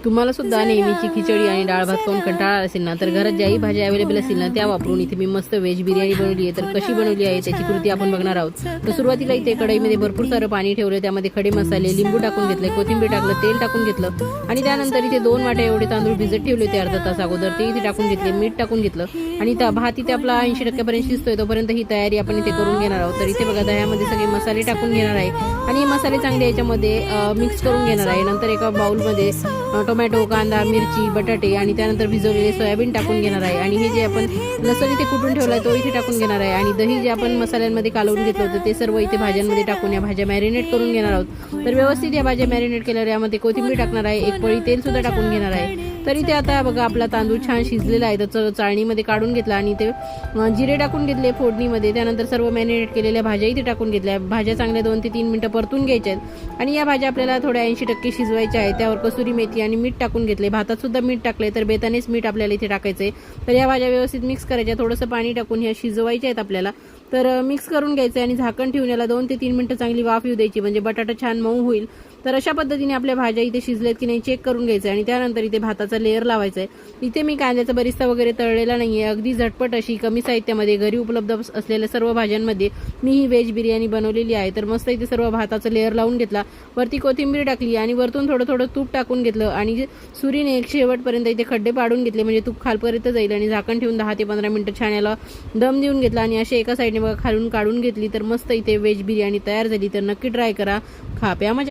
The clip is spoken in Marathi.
तुम्हाला सुद्धा नेहमीची खिचडी आणि डाळ भात खाऊन कंटाळा असेल ना, तर घरात ज्याही भाज्या अवेलेबल असतील ना त्या वापरून इथे मी मस्त व्हेज बिर्याणी बनवली आहे. तर कशी बनवली आहे त्याची कृती आपण बघणार आहोत. तर सुरुवातीला इथे कढईमध्ये भरपूर सारं पाणी ठेवलं, त्यामध्ये खडे मसाले, लिंबू टाकून घेतले, कोथिंबीर टाकलं, तेल टाकून घेतलं आणि त्यानंतर इथे 2 वाट्या एवढे तांदूळ भिजत ठेवले होते अर्धा तास अगोदर. ते इथे टाकून घेतले, मीठ टाकून घेतलं आणि भात इथे आपला 80% शिजतोय तोपर्यंत ही तयारी आपण इथे करून घेणार आहोत. तर इथे बघा दह्यामध्ये सगळे मसाले टाकून घेणार आहे आणि हे मसाले चांगले याच्यामध्ये मिक्स करून घेणार आहे. नंतर एका बाउलमध्ये टोमॅटो, कांदा, मिरची, बटाटे आणि त्यानंतर भिजवलेले सोयाबीन टाकून घेणार आहे आणि हे जे आपण लसूण इथे कुटून ठेवलाय तो इथे टाकून घेणार आहे आणि दही जे आपण मसाल्यांमध्ये कालवून घेतलं होतं ते सर्व इथे भाज्यांमध्ये टाकून या भाज्या मॅरिनेट करून घेणार आहोत. तर व्यवस्थित या भाज्या मॅरिनेट केल्यावर यामध्ये कोथिंबीर टाकणार आहे, एक पळी तेल सुद्धा टाकून घेणार आहे. तर इथे आता बघा आपला तांदूळ छान शिजलेला आहे. तर चाळणीमध्ये काढून घेतला आणि ते जिरे टाकून घेतले फोडणीमध्ये. त्यानंतर सर्व मॅरिनेट केलेल्या भाज्या इथे टाकून घेतल्या. भाज्या चांगल्या 2 ते 3 मिनिटं परतून घ्यायच्या आहेत आणि या भाज्या आपल्याला थोड्या 80% शिजवायच्या आहेत. त्यावर कसुरी मेथी आणि मीठ टाकून घेतले. भातात सुद्धा मीठ टाकले, तर बेतानेच मीठ आपल्याला इथे टाकायचंय. तर या भाज्या व्यवस्थित मिक्स करायच्या, थोडंसं पाणी टाकून ह्या शिजवायच्या आहेत आपल्याला. तर मिक्स करून घ्यायचं आणि झाकण ठेवून याला 2 ते 3 मिनिटं चांगली वाफ येऊ द्यायची, म्हणजे बटाटा छान मऊ होईल. तर अशा पद्धतीने आपल्या भाज्या इथे शिजलेत की नाही चेक करून घ्यायचं आणि त्यानंतर इथे भाताचा लेअर लावायचा आहे. इथे मी कांद्याचा बरिस्ता वगैरे तळलेला नाहीये, अगदी झटपट अशी कमी साहित्यामध्ये घरी उपलब्ध असलेल्या सर्व भाज्यांमध्ये मी ही व्हेज बिर्याणी बनवलेली आहे. तर मस्त इथे सर्व भाताचा लेअर लावून घेतला, वरती कोथिंबीर टाकली आणि वरतून थोडं थोडं तूप टाकून घेतलं आणि सुरीने एक शेवटपर्यंत इथे खड्डे पाडून घेतले, म्हणजे तूप खालपर्यंत जाईल आणि झाकण ठेवून 10 ते 15 मिनिटं छान याला दम देऊन घेतला आणि अशी एका साईडने बघा खालून काढून घेतली. तर मस्त इथे व्हेज बिर्याणी तयार झाली. तर नक्की ट्राय करा, खा प्या मजा.